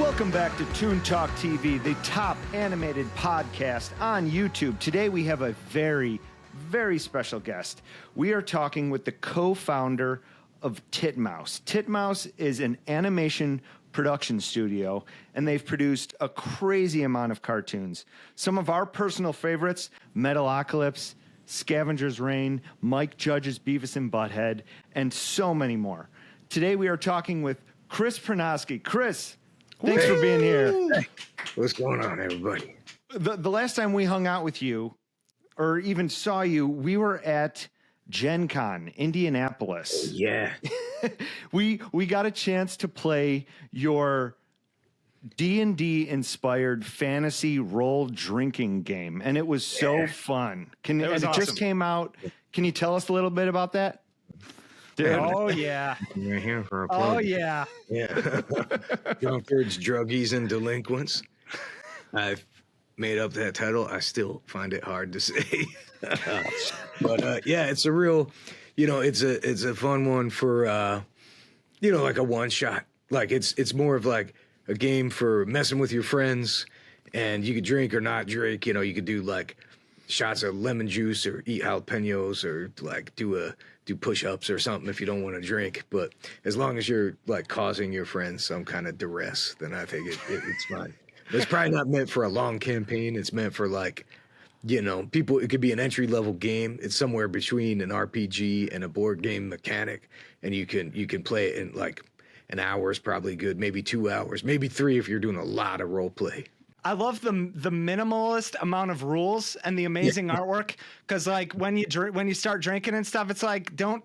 Welcome back to Toon Talk TV, the top animated podcast on YouTube. Today we have a very, very special guest. We are talking with the co-founder of Titmouse. Titmouse is an animation production studio, and they've produced a crazy amount of cartoons. Some of our personal favorites, Metalocalypse, Scavengers Reign, Mike Judge's Beavis and Butthead, and so many more. Today we are talking with Chris Prynoski. Chris, thanks for being here. Hey, what's going on, everybody? The last time we hung out with you, or even saw you, we were at Gen Con, Indianapolis. Yeah. We got a chance to play your D&D inspired fantasy role drinking game, and it was so fun. It was It awesome. just came out. Can you tell us a little bit about that? Dude. Oh yeah. I'm right here for a Oh plug. yeah. Yeah. Drunkards, Druggies, and Delinquents. I've made up that title. I still find it hard to say. But yeah, it's a real, it's a fun one for, like a one shot. Like it's more of like a game for messing with your friends, and you could drink or not drink. You could do like shots of lemon juice or eat jalapenos or like do push-ups or something if you don't want to drink. But as long as you're like causing your friends some kind of duress, then I think it's fine. It's probably not meant for a long campaign. It's meant for like, people. It could be an entry-level game. It's somewhere between an RPG and a board game mechanic, and you can play it in like an hour is probably good, maybe 2 hours, maybe 3 if you're doing a lot of role play. I love the minimalist amount of rules and the amazing artwork. Because like when you start drinking and stuff, it's like don't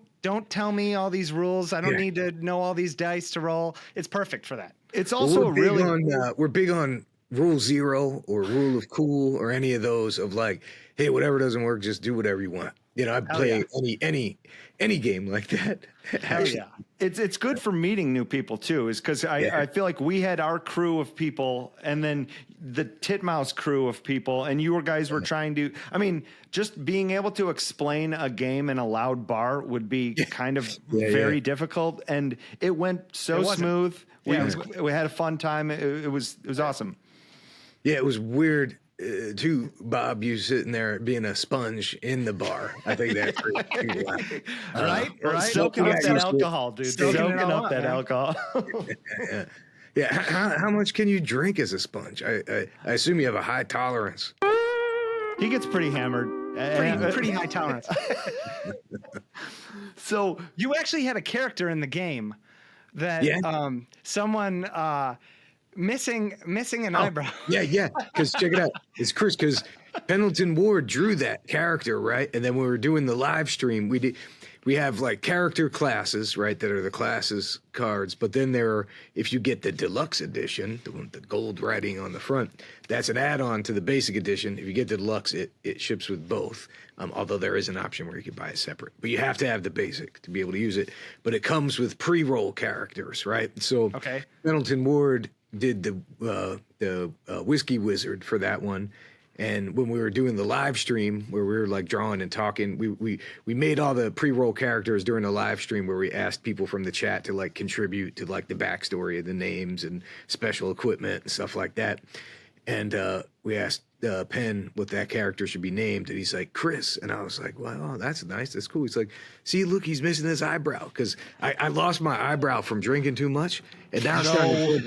tell me all these rules. I don't need to know all these dice to roll. It's perfect for that. It's also we're big on rule 0 or rule of cool or any of those of like, hey, whatever doesn't work, just do whatever you want. I play any game like that. Hell yeah. It's good for meeting new people too, is because I feel like we had our crew of people and then the Titmouse crew of people, and you guys were trying to, just being able to explain a game in a loud bar would be kind of very difficult, and it went so smooth. We had a fun time. It was awesome. Yeah, it was weird. Too, Bob, you sitting there being a sponge in the bar. I think that's pretty Right? Soaking up that alcohol, dude. Soaking Soaking it all up up, that man. alcohol. Yeah. How much can you drink as a sponge? I assume you have a high tolerance. He gets pretty hammered. Pretty high tolerance. So You actually had a character in the game that someone missing an eyebrow. Yeah. Because check it out. It's Chris, because Pendleton Ward drew that character, right? And then when we were doing the live stream, we have like character classes, right? That are the classes cards. But then if you get the deluxe edition, the one with the gold writing on the front, that's an add-on to the basic edition. If you get the deluxe, it ships with both. Although there is an option where you can buy it separate, but you have to have the basic to be able to use it. But it comes with pre-roll characters, right? So Pendleton Ward did the Whiskey Wizard for that one. And when we were doing the live stream where we were like drawing and talking, we made all the pre-roll characters during the live stream where we asked people from the chat to like contribute to like the backstory of the names and special equipment and stuff like that. And we asked Penn what that character should be named, and he's like, Chris. And I was like, wow, that's nice. That's cool. He's like, see, look, he's missing his eyebrow, because I lost my eyebrow from drinking too much, and now it's starting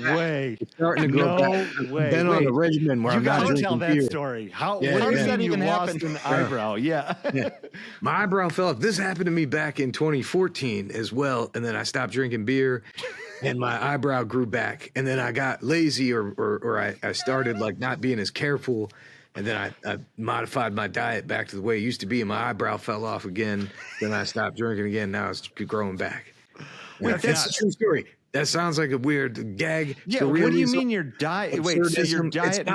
to grow back. I've been on a regimen where I'm not drinking tell that beer. story. How Yeah, does yeah. that You even lost happen? An eyebrow? Yeah. My eyebrow fell off. This happened to me back in 2014 as well, and then I stopped drinking beer, and my eyebrow grew back, and then I got lazy or I started like not being as careful, and then I modified my diet back to the way it used to be, and my eyebrow fell off again. Then I stopped drinking again. Now it's growing back. Wait, That's a true story. That sounds like a weird gag. Yeah. What do you mean your diet? Wait, so your diet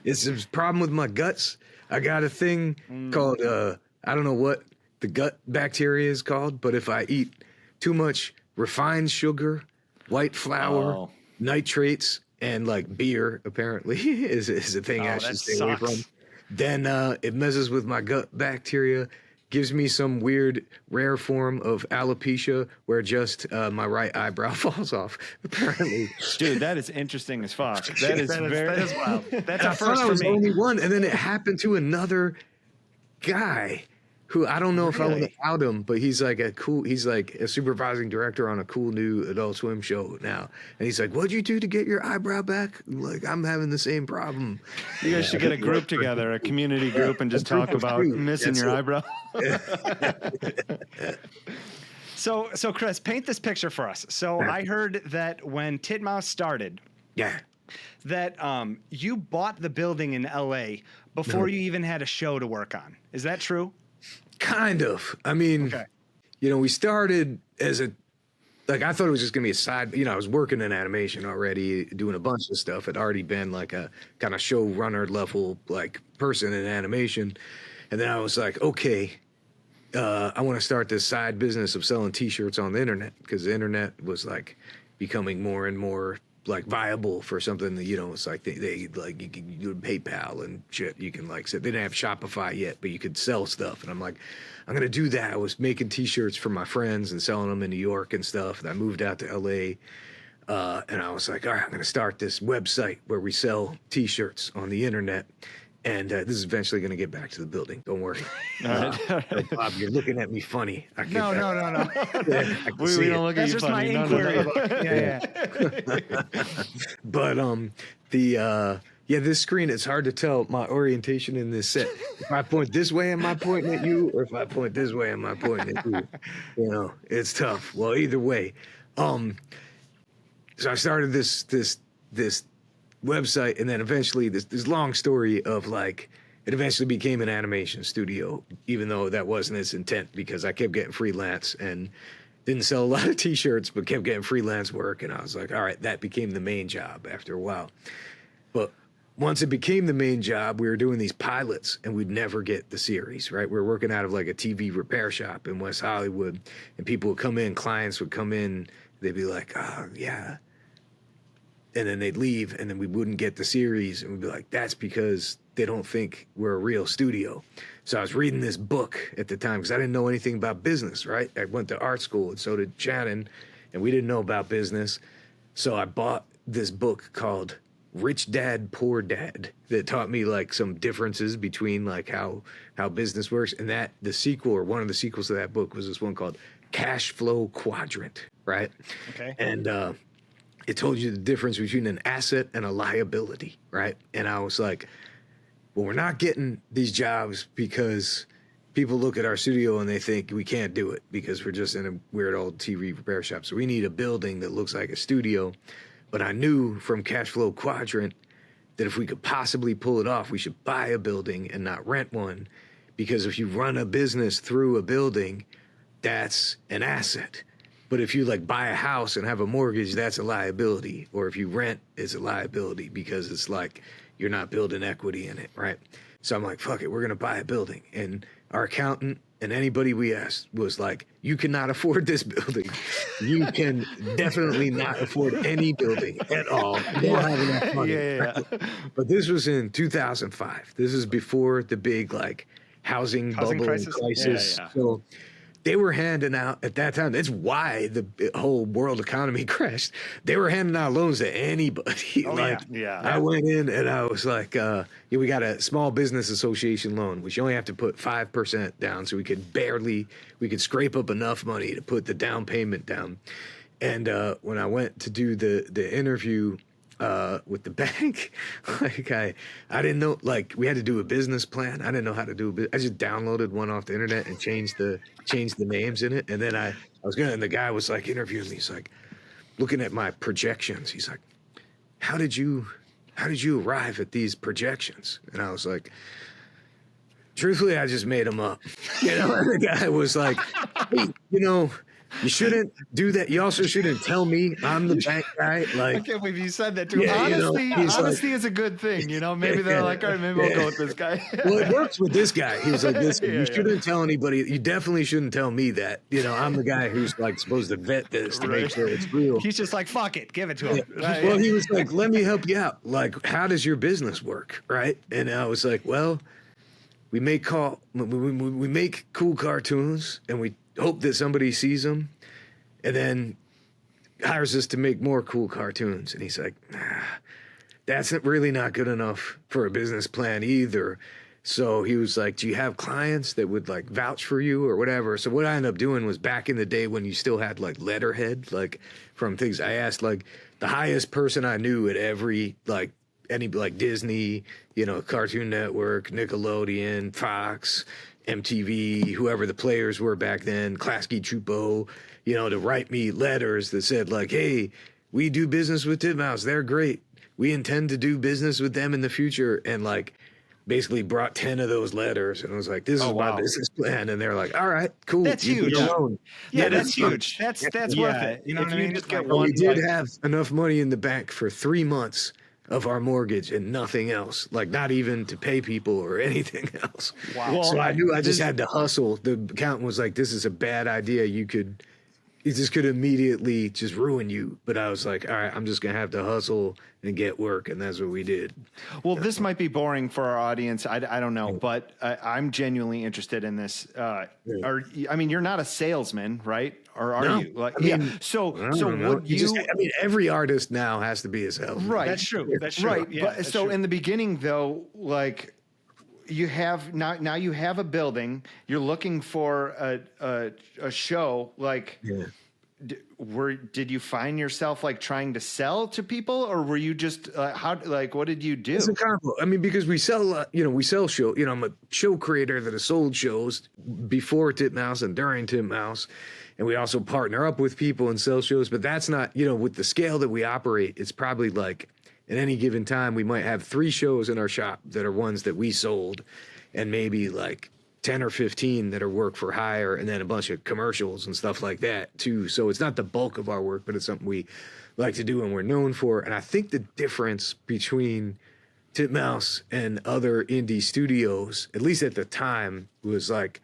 It's a problem with my guts. I got a thing called I don't know what the gut bacteria is called, but if I eat too much refined sugar, white flour, nitrates, and like beer, apparently is a thing I should stay away from, then it messes with my gut bacteria, gives me some weird rare form of alopecia where just my right eyebrow falls off. Apparently, Dude, that is interesting as fuck. That is wild. That's a I thought first I for was me. the only one, and then it happened to another guy who I don't know if I want to out him, but he's like a supervising director on a cool new Adult Swim show now. And he's like, "What'd you do to get your eyebrow back?" I'm like, I'm having the same problem. You guys should get a group together, a community group, and just talk about missing your eyebrow. So Chris, paint this picture for us. So I heard that when Titmouse started, Yeah. that you bought the building in LA before you even had a show to work on. Is that true? Kind of. I mean, we started as I thought it was just going to be a side, I was working in animation already, doing a bunch of stuff. I'd already been like a kind of showrunner level, like person in animation. And then I was like, okay, I want to start this side business of selling t-shirts on the internet, because the internet was like becoming more and more like viable for something that, it's like they like you would PayPal and shit. You can like, so they didn't have Shopify yet, but you could sell stuff. And I'm like, I'm going to do that. I was making t-shirts for my friends and selling them in New York and stuff. And I moved out to LA. And I was like, all right, I'm going to start this website where we sell t-shirts on the internet. And this is eventually going to get back to the building. Don't worry. Bob, you're looking at me funny. No. We don't look at That's you just funny. my inquiry. Yeah. But this screen, it's hard to tell my orientation in this set. If I point this way, am I pointing at you? Or if I point this way, am I pointing at you? It's tough. Well, either way. So I started this website, and then eventually this long story of like, it eventually became an animation studio, even though that wasn't its intent, because I kept getting freelance and didn't sell a lot of t-shirts, but kept getting freelance work. And I was like, all right, that became the main job after a while. But once it became the main job, we were doing these pilots and we'd never get the series, right? We were working out of like a TV repair shop in West Hollywood, and people would come in, clients would come in, they'd be like, oh yeah. And then they'd leave, and then we wouldn't get the series, and we'd be like, that's because they don't think we're a real studio. So I was reading this book at the time, because I didn't know anything about business, right? I went to art school, and so did Shannon, and we didn't know about business. So I bought this book called Rich Dad, Poor Dad that taught me like some differences between like how business works. And that the sequel, or one of the sequels to that book, was this one called Cashflow Quadrant, right? Okay. And it told you the difference between an asset and a liability, right? And I was like, well, we're not getting these jobs because people look at our studio and they think we can't do it because we're just in a weird old TV repair shop. So we need a building that looks like a studio. But I knew from Cashflow Quadrant that if we could possibly pull it off, we should buy a building and not rent one. Because if you run a business through a building, that's an asset. But if you like buy a house and have a mortgage, that's a liability. Or if you rent, it's a liability because it's like you're not building equity in it, right? So I'm like, fuck it, we're going to buy a building. And our accountant and anybody we asked was like, you cannot afford this building. You can definitely not afford any building at all. You don't have enough money. Yeah. But this was in 2005. This is before the big like housing bubble crisis. Yeah. So they were handing out at that time. That's why the whole world economy crashed. They were handing out loans to anybody. I went in and I was like, we got a small business association loan, which you only have to put 5% down. So we could scrape up enough money to put the down payment down. And when I went to do the interview with the bank, like I didn't know, like we had to do a business plan. I didn't know how to do it. I just downloaded one off the internet and changed the names in it. And then I was gonna, and the guy was like interviewing me. He's like looking at my projections. He's like, how did you arrive at these projections? And I was like, truthfully, I just made them up. And the guy was like, hey, you shouldn't do that. You also shouldn't tell me I'm the bank guy. Like, I can't believe you said that too. Yeah, honesty is a good thing. Maybe they're like, all right, maybe we'll go with this guy. Well, it works with this guy. He was like, listen, you shouldn't tell anybody. You definitely shouldn't tell me that. I'm the guy who's like supposed to vet this to make sure it's real. He's just like, fuck it, give it to him. Yeah. Well, he was like, let me help you out. Like, how does your business work? Right. And I was like, well, we make cool cartoons, and we hope that somebody sees them, and then hires us to make more cool cartoons. And he's like, that's really not good enough for a business plan either. So he was like, do you have clients that would like vouch for you or whatever? So what I ended up doing was, back in the day when you still had like letterhead, like from things, I asked like the highest person I knew at every any Disney, Cartoon Network, Nickelodeon, Fox, MTV, whoever the players were back then, Klasky Chupo, to write me letters that said like, hey, we do business with Titmouse. They're great. We intend to do business with them in the future. And like basically brought 10 of those letters and was like, this is my business plan. And they're like, all right, cool. That's huge. Yeah, that's huge. That's worth it. You know what I mean? Just get we did have enough money in the bank for 3 months of our mortgage and nothing else, like not even to pay people or anything else. Wow. So I knew I just had to hustle. The accountant was like, this is a bad idea. It just could immediately just ruin you. But I was like, all right, I'm just going to have to hustle and get work. And that's what we did. Well, this might be boring for our audience. I don't know, but I'm genuinely interested in this. You're not a salesman, right? Or are you? Like, So every artist now has to be a salesman. Right. That's true. That's true. Right. Yeah, But so in the beginning, though, like, you have now you have a building. You're looking for a show. Like, did you find yourself like trying to sell to people, or were you just what did you do? It's a combo. I mean, because we sell, we sell show. I'm a show creator that has sold shows before Titmouse and during Titmouse, and we also partner up with people and sell shows. But that's not, with the scale that we operate. It's probably like, at any given time, we might have 3 shows in our shop that are ones that we sold, and maybe like 10 or 15 that are work for hire, and then a bunch of commercials and stuff like that too. So it's not the bulk of our work, but it's something we like to do and we're known for. And I think the difference between Titmouse and other indie studios, at least at the time, was like,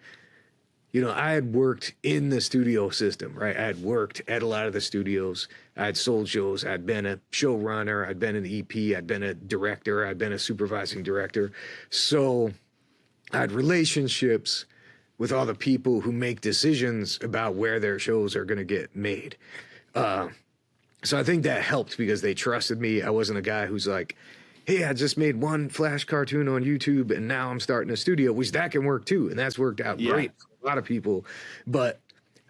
I had worked in the studio system, right? I had worked at a lot of the studios. I had sold shows. I'd been a showrunner. I'd been an EP. I'd been a director. I'd been a supervising director. So I had relationships with all the people who make decisions about where their shows are going to get made. So I think that helped because they trusted me. I wasn't a guy who's like, hey, I just made one Flash cartoon on YouTube and now I'm starting a studio, which that can work too. And that's worked out great for a lot of people. But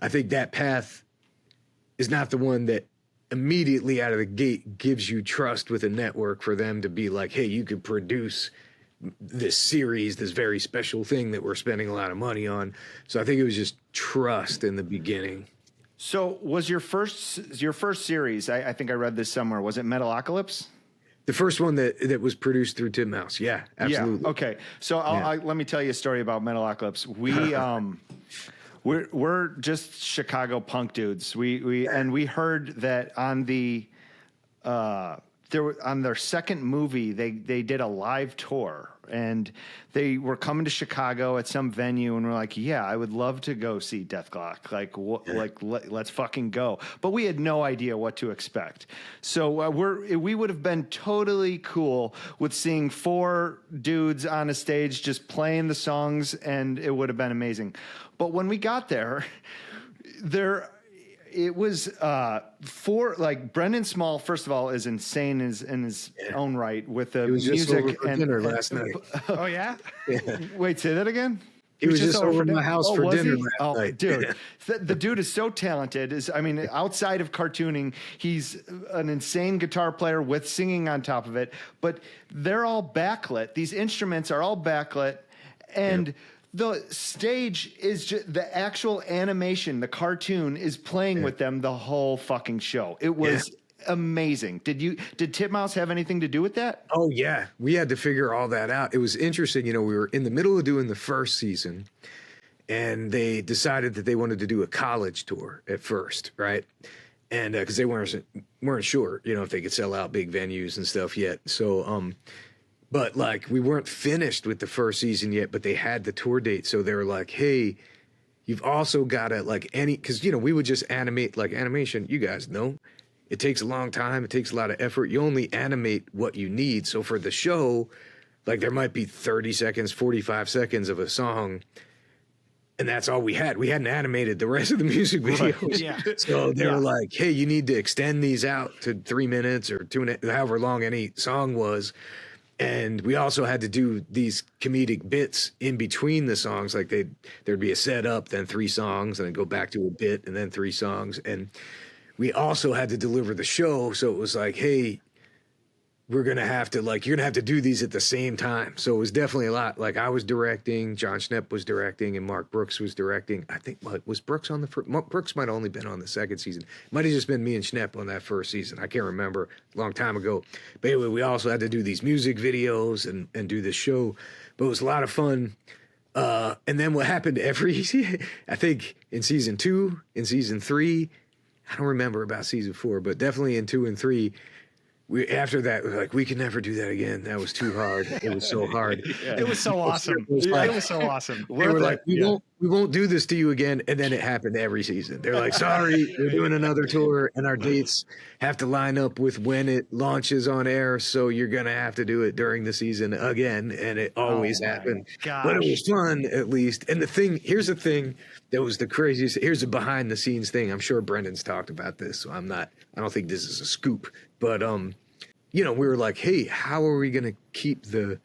I think that path is not the one that immediately out of the gate gives you trust with a network for them to be like, hey, you could produce this series, this very special thing that we're spending a lot of money on. So I think it was just trust in the beginning. So was your first series, I think I read this somewhere, was it Metalocalypse? The first one that was produced through Titmouse. Yeah, absolutely. Yeah, okay. So let me tell you a story about Metalocalypse. We're just Chicago punk dudes. We heard that on on their second movie, they did a live tour, and they were coming to Chicago at some venue, and we're like, yeah, I would love to go see Dethklok. Let's fucking go. But we had no idea what to expect. So we would have been totally cool with seeing 4 dudes on a stage just playing the songs, and it would have been amazing. But when we got there, it was Brendan Small, first of all, is insane in his own right with the music. Just over for dinner last night. Oh yeah? Wait, say that again? He was just over at my house for dinner last night. Dude, the dude is so talented. Outside of cartooning, he's an insane guitar player with singing on top of it. But they're all backlit. These instruments are all backlit, and the stage is just the actual animation. The cartoon is playing with them the whole fucking show. It was amazing. Did Titmouse have anything to do with that? Oh yeah, we had to figure all that out. It was interesting. We were in the middle of doing the first season, and they decided that they wanted to do a college tour at first, right? And because they weren't sure, if they could sell out big venues and stuff yet. So but we weren't finished with the first season yet, but they had the tour date. So they were like, hey, you've also got to because, we would just animate animation. You guys know it takes a long time. It takes a lot of effort. You only animate what you need. So for the show, like there might be 30 seconds, 45 seconds of a song, and that's all we had. We hadn't animated the rest of the music videos. Yeah. So they were like, hey, you need to extend these out to 3 minutes or however long any song was. And we also had to do these comedic bits in between the songs. Like there'd be a setup, then 3 songs, and then go back to a bit, and then 3 songs. And we also had to deliver the show. So it was like, hey, we're going to have to, like, you're going to have to do these at the same time. So it was definitely a lot. Like, I was directing, John Schnepp was directing, and Mark Brooks was directing. I think, was Brooks on the first? Brooks might have only been on the second season. Might have just been me and Schnepp on that first season. I can't remember, a long time ago. But anyway, we also had to do these music videos and do this show. But it was a lot of fun. And then what happened every, I think in season 2, in season 3, I don't remember about season 4, but definitely in 2 and 3, after that, we were like, we can never do that again. That was too hard. It was so hard. It was so awesome. It was so awesome. They were like, we won't do this to you again. And then it happened every season. They're like, sorry, we're doing another tour, and our dates have to line up with when it launches on air. So you're going to have to do it during the season again. And it always happened. Gosh. But it was fun, at least. And here's the thing that was the craziest. Here's a behind the scenes thing. I'm sure Brendan's talked about this, so I don't think this is a scoop. But, we were like, hey, how are we going to keep the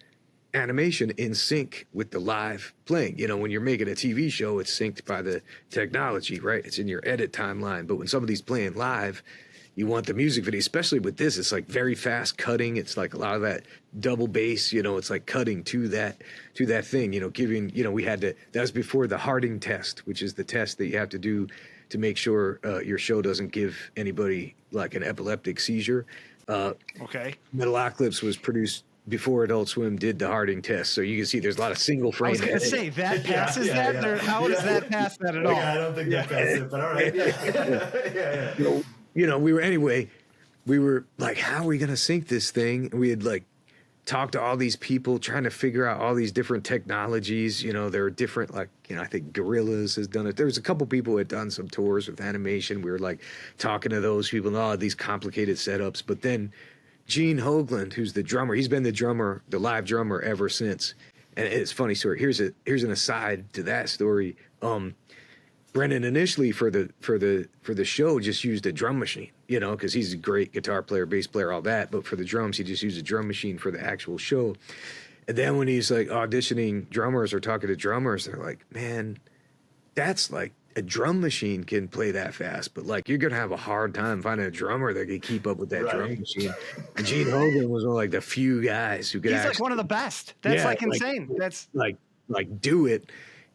animation in sync with the live playing? When you're making a TV show, it's synced by the technology, right? It's in your edit timeline. But when somebody's playing live, you want the music video, especially with this, it's like very fast cutting. It's like a lot of that double bass, it's like cutting to that thing, we had to, that was before the Harding test, which is the test that you have to do to make sure your show doesn't give anybody like an epileptic seizure. Okay. Metalocalypse was produced before Adult Swim did the Harding test, so you can see there's a lot of single frame. I was going to say that passes that. Or how does that pass that at all? I don't think that passes it, but all right. We were like, how are we going to sync this thing? And we had like talked to all these people trying to figure out all these different technologies. There are different, like, I think Gorillas has done it. There was a couple people who had done some tours with animation. We were like talking to those people and all these complicated setups. But then Gene Hoagland, who's the drummer, he's been the live drummer ever since. And it's a funny story. Here's an aside to that story. Brendan initially for the show just used a drum machine, because he's a great guitar player, bass player, all that. But for the drums, he just used a drum machine for the actual show. And then when he's like auditioning drummers or talking to drummers, they're like, man, that's like a drum machine can play that fast, but like you're gonna have a hard time finding a drummer that can keep up with that drum machine. And Gene Hoagland was one of like the few guys who could. He's like one of the best. That's like insane. That's like do it.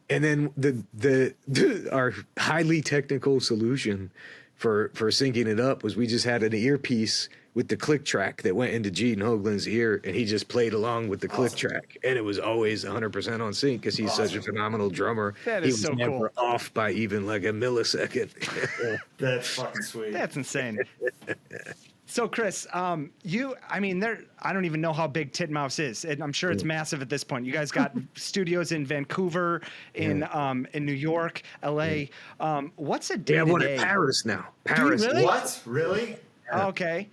And then our highly technical solution for syncing it up was we just had an earpiece with the click track that went into Gene Hoagland's ear, and he just played along with the click track, and it was always 100% on sync because he's such a phenomenal drummer. That he is was so never cool. off by even like a millisecond. That's fucking sweet. That's insane. So Chris, I don't even know how big Titmouse is, and I'm sure it's massive at this point. You guys got studios in Vancouver, in New York, LA. What's a day? Yeah, one in Paris now. Paris. really? What? Really? Okay.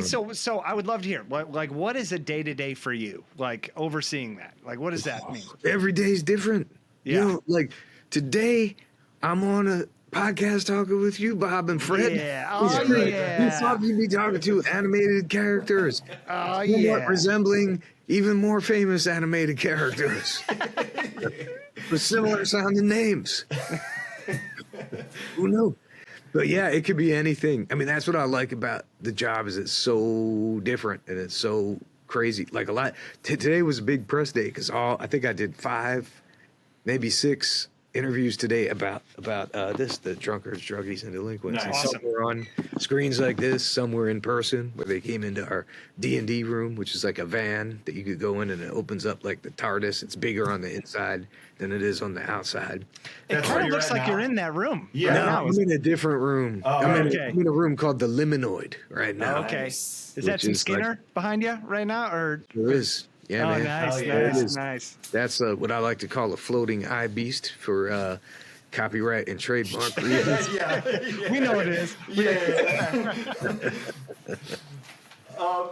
So I would love to hear what is a day-to-day for you? Like overseeing that. Like what does that mean? Every day's different. Yeah. Like today, I'm on a podcast talking with you, Bob and Fred. Yeah. Who thought you'd be talking to animated characters? Somewhat resembling even more famous animated characters with similar sounding names. Who knows? But yeah, it could be anything. I mean, that's what I like about the job is it's so different and it's so crazy. Like a lot. Today was a big press day because I think I did 5, maybe 6 interviews today about the Drunkards, Druggies, and Delinquents. Nice. And some were on screens like this, some were in person, where they came into our D&D room, which is like a van that you could go in and it opens up like the TARDIS. It's bigger on the inside than it is on the outside. It kind of looks like you're in that room. Yeah. No, I'm in a different room. Oh, I'm okay. in a room called the Liminoid right now. Okay. Nice. Is that Which some is Skinner behind you right now, or? There is. Yeah, Oh, man. nice, Hell yeah. nice. That's what I like to call a floating eye beast for copyright and trademark reasons. We know what it is. Yeah.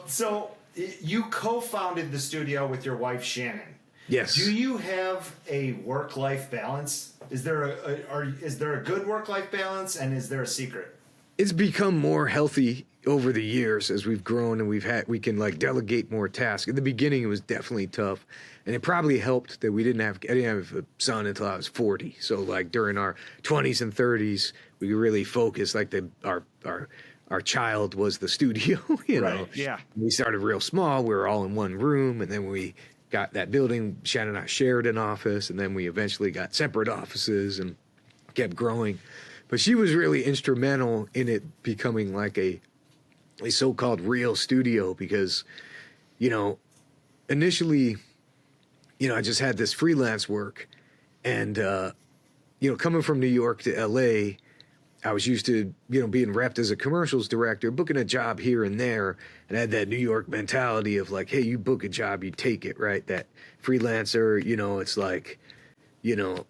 So you co-founded the studio with your wife Shannon. Yes. Do you have a work-life balance? Is there a good work-life balance, and is there a secret? It's become more healthy over the years as we've grown and we can like delegate more tasks. In the beginning, it was definitely tough, and it probably helped that I didn't have a son until I was 40. So like during our 20s and 30s, we really focused. Like our child was the studio, you know. Yeah. We started real small. We were all in one room, and then we got that building. Shannon and I shared an office, and then we eventually got separate offices and kept growing. But she was really instrumental in it becoming like a so-called real studio because, you know, initially, you know, I just had this freelance work and, you know, coming from New York to LA, I was used to, you know, being repped as a commercials director, booking a job here and there, and I had that New York mentality of like, hey, you book a job, you take it, right? That freelancer, you know, it's like, you know,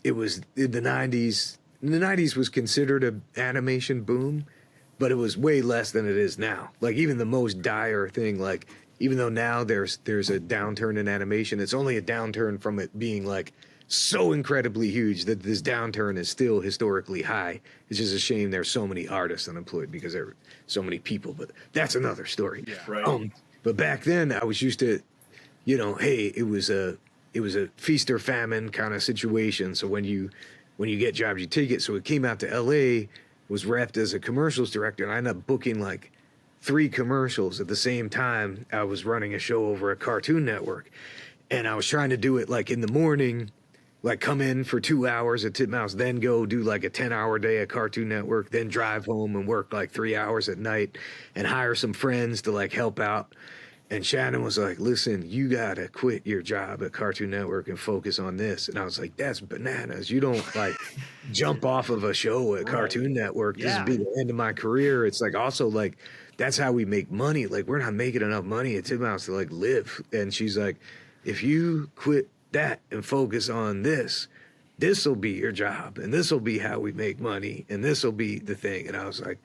it was in the 90s. In the 90s was considered an animation boom, but it was way less than it is now. Like even the most dire thing, like even though now there's a downturn in animation, it's only a downturn from it being like so incredibly huge that this downturn is still historically high. It's just a shame there's so many artists unemployed because there are so many people, but that's another story. Yeah. Right. But back then I was used to, you know, hey, it was a feast or famine kind of situation. So when you get jobs, you take it. So it came out to LA, was repped as a commercials director, and I ended up booking like 3 commercials at the same time. I was running a show over at Cartoon Network, and I was trying to do it like in the morning, like come in for 2 hours at Titmouse, then go do like a 10-hour day at Cartoon Network, then drive home and work like 3 hours at night and hire some friends to like help out. And Shannon was like, listen, you got to quit your job at Cartoon Network and focus on this. And I was like, that's bananas. You don't like jump off of a show at Cartoon Network. This would be the end of my career. It's like also like, that's how we make money. Like we're not making enough money at Titmouse to like live. And she's like, if you quit that and focus on this, this will be your job. And this will be how we make money. And this will be the thing. And I was like,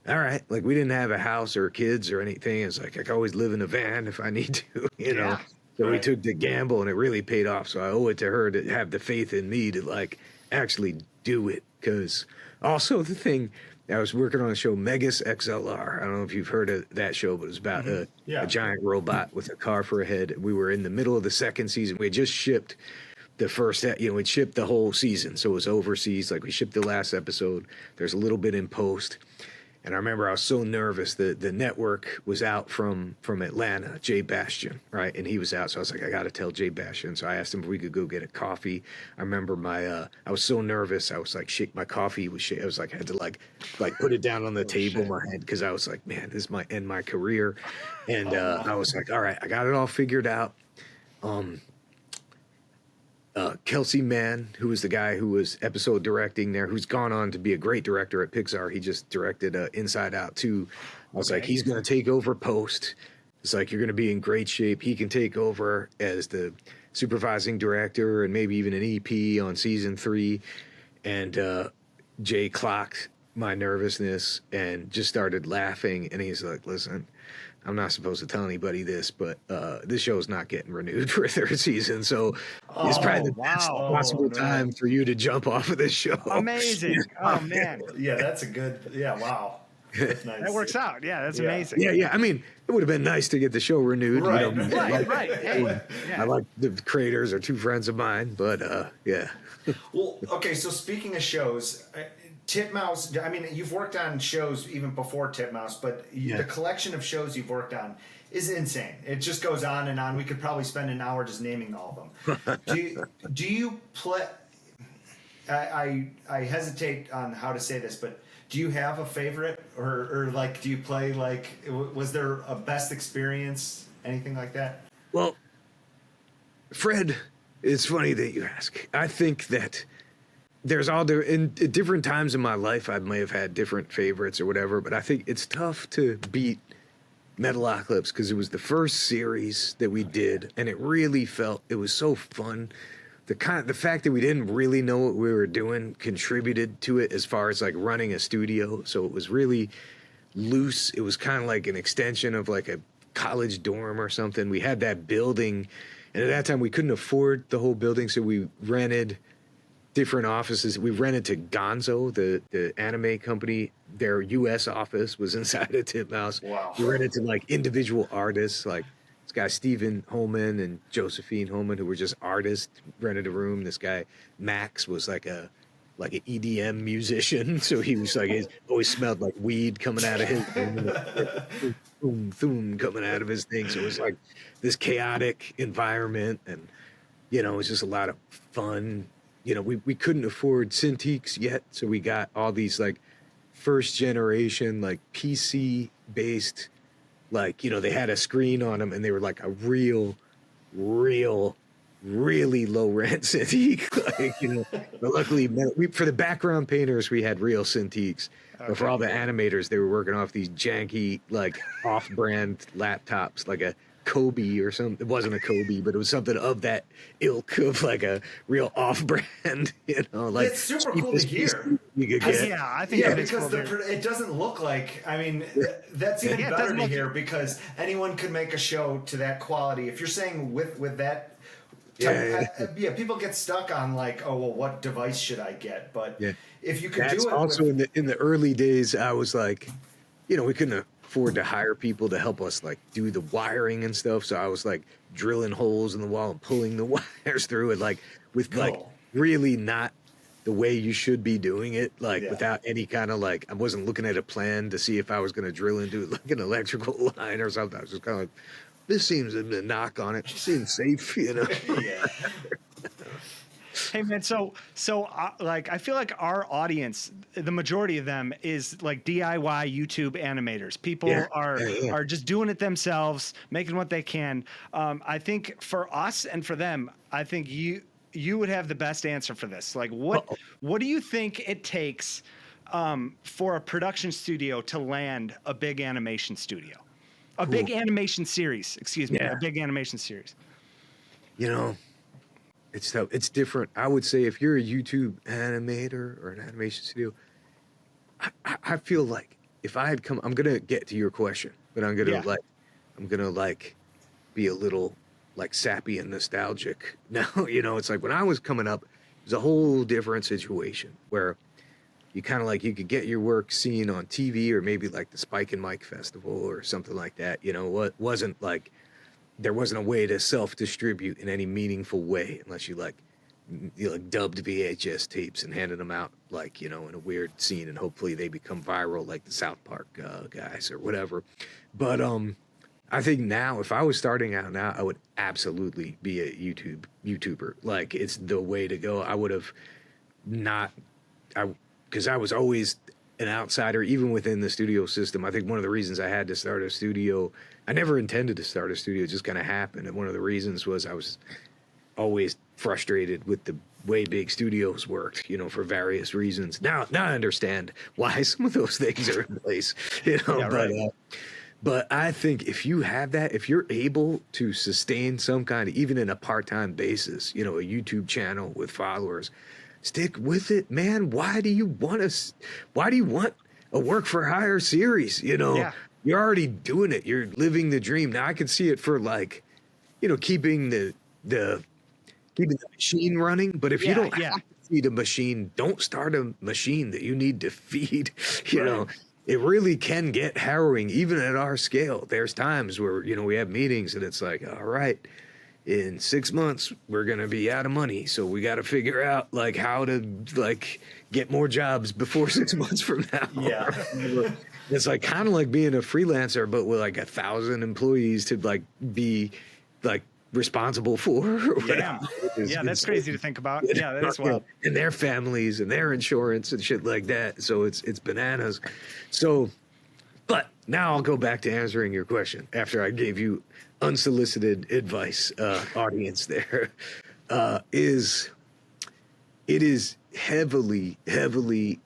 all right, like we didn't have a house or kids or anything. It's like I can always live in a van if I need to, you know. So we took the gamble and it really paid off. So I owe it to her to have the faith in me to like actually do it. Because also the thing, I was working on a show, Megas XLR. I don't know if you've heard of that show, but it was about a giant robot with a car for a head. We were in the middle of the second season. We had just shipped the first, you know, we'd shipped the whole season. So it was overseas. Like we shipped the last episode. There's a little bit in post. And I remember I was so nervous that the network was out from Atlanta, Jay Bastian, right? And he was out. So I was like, I got to tell Jay Bastian. So I asked him if we could go get a coffee. I remember I was so nervous. I was like, my coffee was shake. I was like, I had to like put it down on the table in my head because I was like, man, this might end my career. And I was like, all right, I got it all figured out. Kelsey Mann, who was the guy who was episode directing there, who's gone on to be a great director at Pixar. He just directed Inside Out 2. I was like, he's going to take over post. It's like, you're going to be in great shape. He can take over as the supervising director and maybe even an EP on season 3. And Jay clocked my nervousness and just started laughing. And he's like, listen, I'm not supposed to tell anybody this, but this show's not getting renewed for a 3rd season. So it's probably the best possible time for you to jump off of this show. Amazing. Oh, man. Yeah, that's a good. Yeah, wow. That's nice. That works out. Yeah, that's amazing. Yeah. I mean, it would have been nice to get the show renewed. Right. You know, Right. Hey, I like the creators are 2 friends of mine, but yeah. Well, okay. So speaking of shows, Titmouse. I mean, you've worked on shows even before Titmouse, but the collection of shows you've worked on is insane. It just goes on and on. We could probably spend an hour just naming all of them. Do you play? I hesitate on how to say this, but do you have a favorite, or like, do you play like? Was there a best experience? Anything like that? Well, Fred, it's funny that you ask. I think that there's all there in different times in my life. I may have had different favorites or whatever, but I think it's tough to beat Metalocalypse because it was the first series that we did, and it really felt it was so fun. The fact that we didn't really know what we were doing contributed to it as far as like running a studio. So it was really loose. It was kind of like an extension of like a college dorm or something. We had that building, and at that time we couldn't afford the whole building, so we rented different offices. We rented to Gonzo, the anime company. Their U.S. office was inside of Titmouse. Wow. We rented to like individual artists, like this guy Stephen Holman and Josephine Holman, who were just artists, rented a room. This guy Max was like an EDM musician, so he was like, it always smelled like weed coming out of his boom boom coming out of his thing. So it was like this chaotic environment, and you know, it was just a lot of fun. You know, we couldn't afford Cintiqs yet, so we got all these like first generation like PC based, like, you know, they had a screen on them and they were like a real really low rent Cintiq. Like, you know, but luckily for the background painters we had real Cintiqs. Okay. But for all the animators, they were working off these janky like off-brand laptops, like a Kobe or something. It wasn't a Kobe, but it was something of that ilk of like a real off-brand, you know, like it's super cool to hear. I think because cool it doesn't look like, I mean, that's even better to hear, because anyone could make a show to that quality. If you're saying with that, people get stuck on like, oh well, what device should I get? But if you could do it, also in the early days, I was like, you know, we couldn't afford to hire people to help us like do the wiring and stuff. So I was like drilling holes in the wall and pulling the wires through it, like with like really not the way you should be doing it, like without any kind of like, I wasn't looking at a plan to see if I was going to drill into like an electrical line or something. I was just kind of like, this seems a knock on it. It seems safe, you know? Hey man, so like I feel like our audience, the majority of them is like DIY YouTube animators. People are just doing it themselves, making what they can. I think for us and for them, I think you would have the best answer for this. Like what do you think it takes for a production studio to land a big animation studio? A big animation series, a big animation series. You know, it's different. I would say if you're a YouTube animator or an animation studio, I feel like if I had come, I'm gonna get to your question, but I'm gonna be a little like sappy and nostalgic. Now, you know, it's like when I was coming up, it was a whole different situation where you kind of like, you could get your work seen on TV or maybe like the Spike and Mike Festival or something like that. You know, what wasn't like, there wasn't a way to self-distribute in any meaningful way unless you dubbed VHS tapes and handed them out, like, you know, in a weird scene, and hopefully they become viral like the South Park guys or whatever. But I think now, if I was starting out now, I would absolutely be a YouTuber. Like, it's the way to go. I would have not, because I was always an outsider, even within the studio system. I think one of the reasons I had to start a studio, I never intended to start a studio, it just kind of happened. And one of the reasons was I was always frustrated with the way big studios worked, you know, for various reasons. Now I understand why some of those things are in place, you know, but I think if you have that, if you're able to sustain some kind of, even in a part-time basis, you know, a YouTube channel with followers, stick with it, man. Why do you want a work for hire series? You know, you're already doing it. You're living the dream. Now I can see it for like, you know, keeping the machine running. But if you don't have to feed a machine, don't start a machine that you need to feed. You know, it really can get harrowing, even at our scale. There's times where, you know, we have meetings and it's like, all right, in 6 months, we're going to be out of money. So we got to figure out like how to like get more jobs before 6 months from now. Yeah. It's like kind of like being a freelancer, but with like 1,000 employees to like be like responsible for. Yeah. That's crazy to think about. Yeah, that is wild. And their families and their insurance and shit like that. So it's bananas. So, but now I'll go back to answering your question after I gave you unsolicited advice, audience there. It is heavily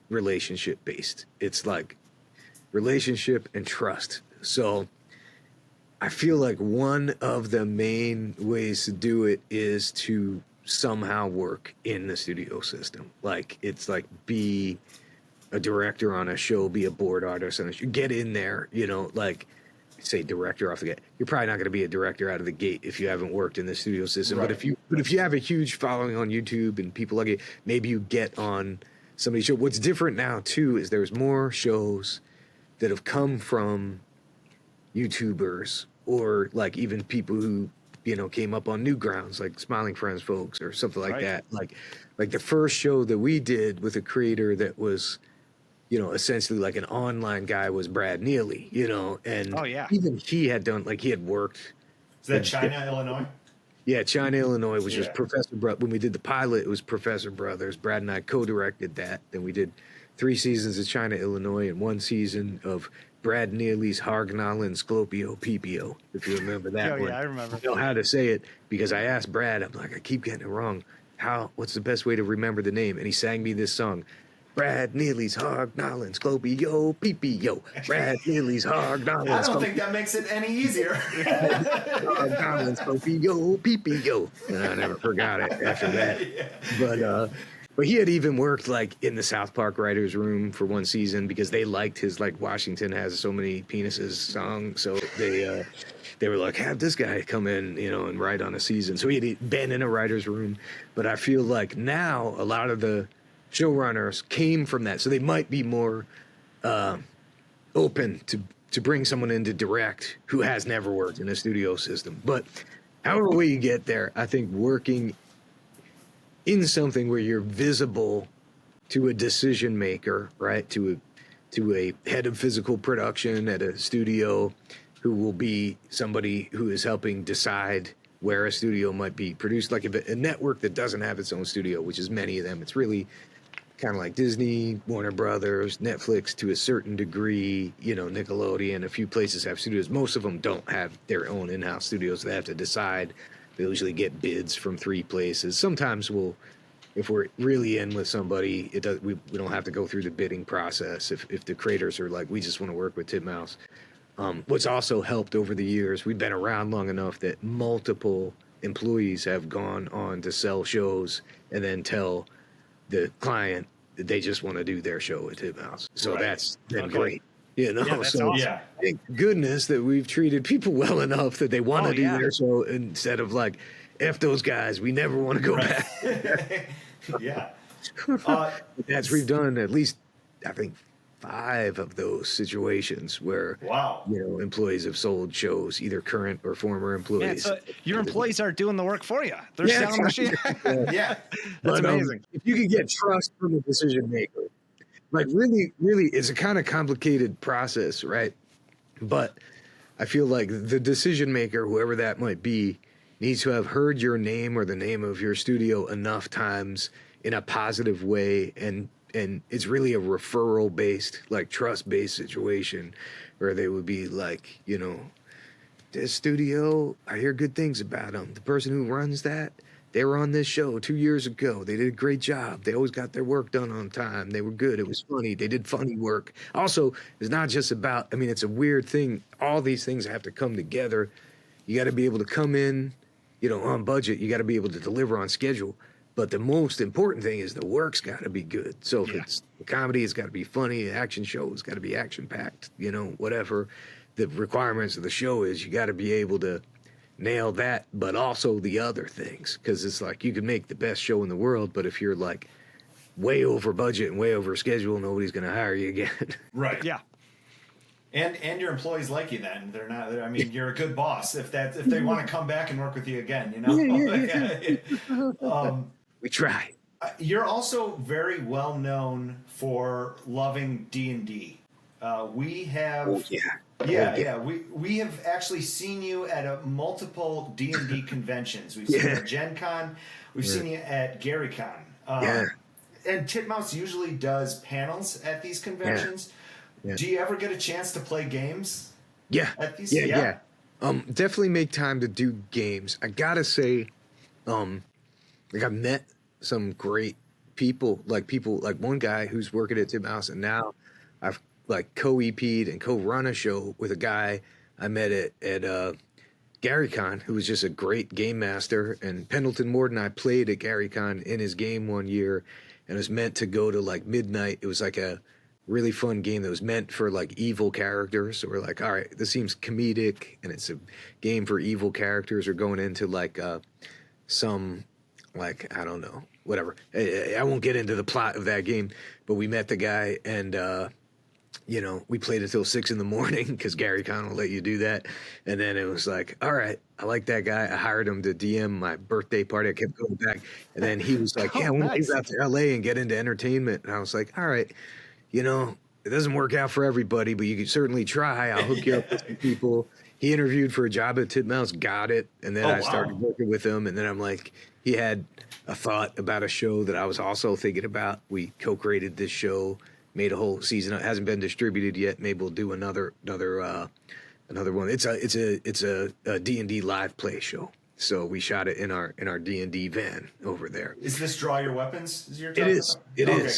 relationship based. It's like relationship and trust. So I feel like one of the main ways to do it is to somehow work in the studio system. Like, it's like, be a director on a show, be a board artist on a show, get in there, you know, like, say director off the gate. You're probably not going to be a director out of the gate if you haven't worked in the studio system. Right. But if you have a huge following on YouTube and people like it, maybe you get on somebody's show. What's different now too is there's more shows that have come from YouTubers or like even people who, you know, came up on Newgrounds, like Smiling Friends folks or something like that. Like the first show that we did with a creator that was, you know, essentially like an online guy was Brad Neely, you know, and even he had done, like he had worked. Is that China, Illinois? Yeah, China, Illinois was just Professor Brothers. When we did the pilot, it was Professor Brothers. Brad and I co-directed that. Then we did 3 seasons of China, Illinois, and 1 season of Brad Neely's Harg, Nallin, Sclopio, Peepio, if you remember that one. Yeah, I remember. I know how to say it because I asked Brad, I'm like, I keep getting it wrong. What's the best way to remember the name? And he sang me this song. Brad Neely's Harg, Nallin, Sclopio, Peepio. Brad Neely's Harg, Nallin, I don't think that makes it any easier. Harg, Nallin, Sclopio, Peepio. And I never forgot it after that. But he had even worked like in the South Park writers' room for 1 season because they liked his like Washington Has So Many Penises song. So they were like, have this guy come in, you know, and write on a season. So he had been in a writer's room. But I feel like now a lot of the showrunners came from that. So they might be more open to bring someone in to direct who has never worked in a studio system. But however way you get there, I think working in something where you're visible to a decision maker, right? To a head of physical production at a studio who will be somebody who is helping decide where a studio might be produced. Like a network that doesn't have its own studio, which is many of them, it's really kind of like Disney, Warner Brothers, Netflix to a certain degree, you know, Nickelodeon, a few places have studios. Most of them don't have their own in-house studios. They have to decide. They usually get bids from 3 places. Sometimes if we're really in with somebody, we don't have to go through the bidding process. If the creators are like, we just want to work with Titmouse. What's also helped over the years, we've been around long enough that multiple employees have gone on to sell shows and then tell the client that they just want to do their show at Titmouse. So that's been great. You know, that's awesome. Thank goodness that we've treated people well enough that they want to do their show instead of like, F those guys, we never want to go back. We've done at least, I think, 5 of those situations where you know, employees have sold shows, either current or former employees. So your employees are doing the work for you. They're selling the shit. That's amazing. If you could get trust from the decision maker, like really, it's a kind of complicated process, right? But I feel like the decision maker, whoever that might be, needs to have heard your name or the name of your studio enough times in a positive way, and it's really a referral based, like trust based situation where they would be like, you know, this studio, I hear good things about them. The person who runs that, they were on this show 2 years ago. They did a great job. They always got their work done on time. They were good. It was funny. They did funny work. Also, it's not just about, I mean, it's a weird thing. All these things have to come together. You got to be able to come in, you know, on budget. You got to be able to deliver on schedule. But the most important thing is the work's got to be good. So if it's a comedy, it's got to be funny. An action show, it's got to be action-packed. You know, whatever the requirements of the show is, you got to be able to nail that, but also the other things. Because it's like you can make the best show in the world, but if you're like way over budget and way over schedule, nobody's going to hire you again. Right. Yeah. And your employees like you then. They're not, I mean, you're a good boss if they want to come back and work with you again, you know? We try. You're also very well known for loving D&D. We have we have actually seen you at multiple D&D conventions. We've seen you at Gen Con. We've seen you at GaryCon. And Titmouse usually does panels at these conventions. Yeah. Do you ever get a chance to play games? At these? Yeah. Definitely make time to do games. I gotta say, like I've met some great people like one guy who's working at Titmouse, and now I've like co-EP'd and co-run a show with a guy I met at GaryCon, who was just a great game master. And Pendleton Ward and I played at GaryCon in his game one year, and it was meant to go to like midnight. It was like a really fun game that was meant for like evil characters. So we're like, all right, this seems comedic, and it's a game for evil characters. We're going into like some, like, I don't know, whatever. I won't get into the plot of that game, but we met the guy, and we played until 6 a.m. because GaryCon will let you do that. And then it was like, all right, I like that guy. I hired him to DM my birthday party. I kept going back. And then he was like, I want to move out to LA and get into entertainment. And I was like, all right, it doesn't work out for everybody, but you can certainly try. I'll hook you up with some people. He interviewed for a job at Titmouse, got it. And then I started working with him. And then I'm like, he had a thought about a show that I was also thinking about. We co-created this show, made a whole season. It hasn't been distributed yet. Maybe we'll do another one. It's a D&D live play show. So we shot it in our D&D van over there. Is this Draw Your Weapons? It is.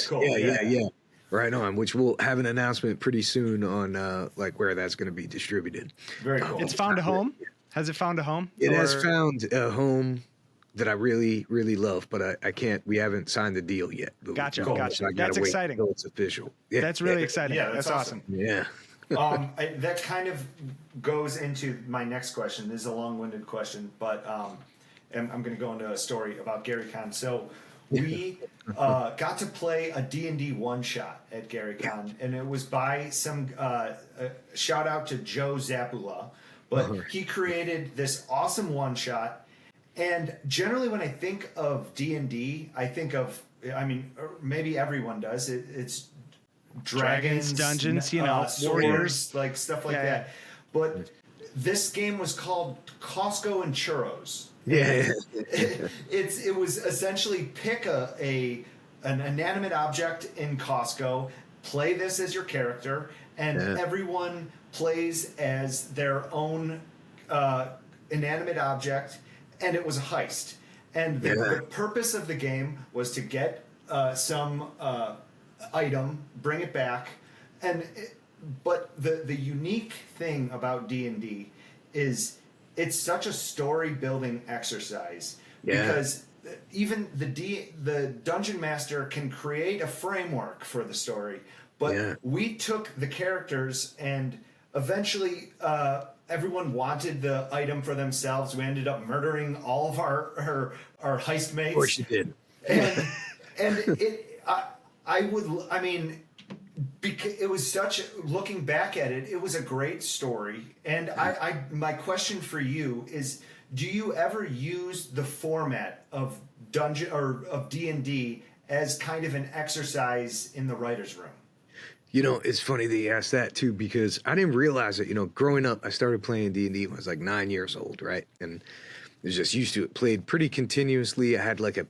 Cool. Yeah. Right on, which we'll have an announcement pretty soon on like where that's going to be distributed. Very cool. It's found a home? Has it found a home? It has found a home that I really, really love, but I can't. We haven't signed the deal yet. Gotcha. So That's exciting. Until it's official. Yeah. That's really exciting. Yeah, that's awesome. Yeah. That kind of goes into my next question. This is a long-winded question, but I'm going to go into a story about GaryCon. So we got to play a D&D one-shot at GaryCon, and it was by some shout out to Joe Zapula, but he created this awesome one-shot. And generally, when I think of D&D, I think of, maybe everyone does. It's dragons, dungeons, warriors, like stuff like that. But this game was called Costco and Churros. Yeah. It was essentially pick an inanimate object in Costco, play this as your character, and everyone plays as their own inanimate object. And it was a heist. And the purpose of the game was to get some item, bring it back. But the unique thing about D&D is it's such a story building exercise. Because even the dungeon master can create a framework for the story. But we took the characters, and eventually everyone wanted the item for themselves. We ended up murdering all of our heist mates. Of course you did. It was such, looking back at it, it was a great story. And my question for you is, do you ever use the format of dungeon or of D&D as kind of an exercise in the writer's room? It's funny that you asked that too, because I didn't realize it. Growing up, I started playing D&D when I was like 9 years old, right? And I was just used to it. Played pretty continuously. I had like a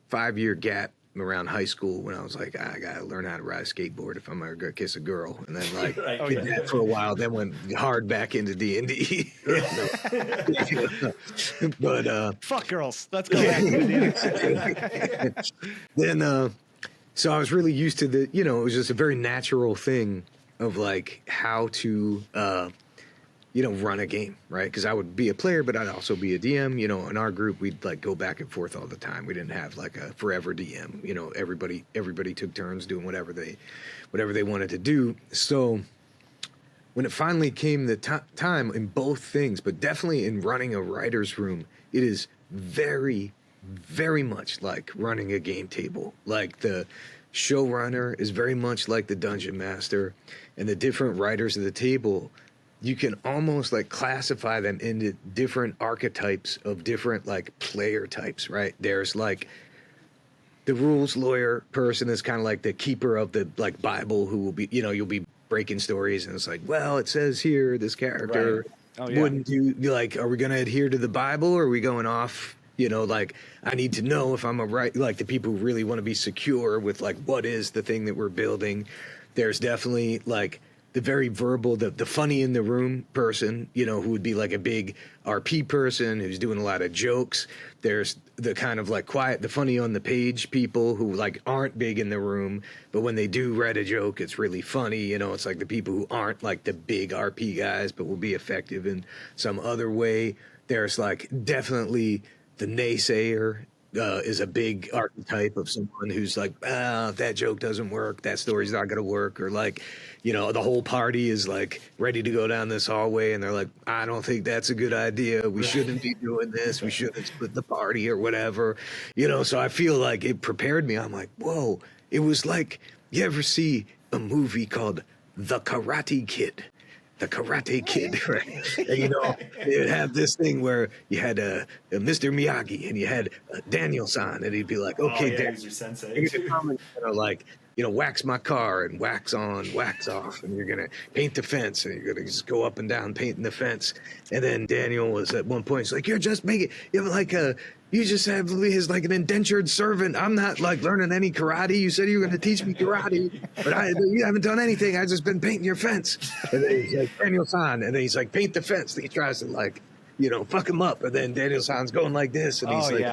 5-year gap around high school when I was like, I gotta learn how to ride a skateboard if I'm ever gonna kiss a girl. And then like did that for a while, then went hard back into D&D. But fuck girls. Let's go back into D&D. Then so I was really used to it was just a very natural thing of like how to, run a game, right? Because I would be a player, but I'd also be a DM. In our group, we'd like go back and forth all the time. We didn't have like a forever DM. Everybody took turns doing whatever they wanted to do. So when it finally came the time in both things, but definitely in running a writer's room, it is very, very much like running a game table. Like the showrunner is very much like the dungeon master, and the different writers of the table, you can almost like classify them into different archetypes of different like player types, right? There's like the rules lawyer person is kind of like the keeper of the like Bible, who will be, you'll be breaking stories, and it's like, well, it says here this character wouldn't do, like, are we going to adhere to the Bible, or are we going off? Like, I need to know if I'm like the people who really want to be secure with like what is the thing that we're building. There's definitely like the very verbal, the funny in the room person, who would be like a big RP person who's doing a lot of jokes. There's the kind of like quiet, the funny on the page people who like aren't big in the room, but when they do write a joke, it's really funny. It's like the people who aren't like the big RP guys, but will be effective in some other way. There's like definitely the naysayer, is a big archetype of someone who's like, that joke doesn't work, that story's not going to work, or like, you know, the whole party is like ready to go down this hallway and they're like, I don't think that's a good idea. We shouldn't be doing this. We shouldn't split the party or whatever, you know. So I feel like it prepared me. I'm like, whoa, it was like, you ever see a movie called The Karate Kid? The Karate Kid, right? And, you know, they'd have this thing where you had a Mr. Miyagi and you had Daniel-san, and he'd be like, okay, yeah, Daniel, he's your sensei. you're gonna come and, you know, like, you know, wax my car and wax on, wax off, and you're gonna paint the fence, and you're gonna just go up and down painting the fence. And then Daniel was at one point, he's like, you're just making, you have like a, you just have his like an indentured servant. I'm not like learning any karate. You said you were going to teach me karate, but you haven't done anything. I've just been painting your fence. And then he's like, Daniel-san. And then he's like, paint the fence. And he tries to like, you know, fuck him up. And then Daniel-san's going like this. And he's you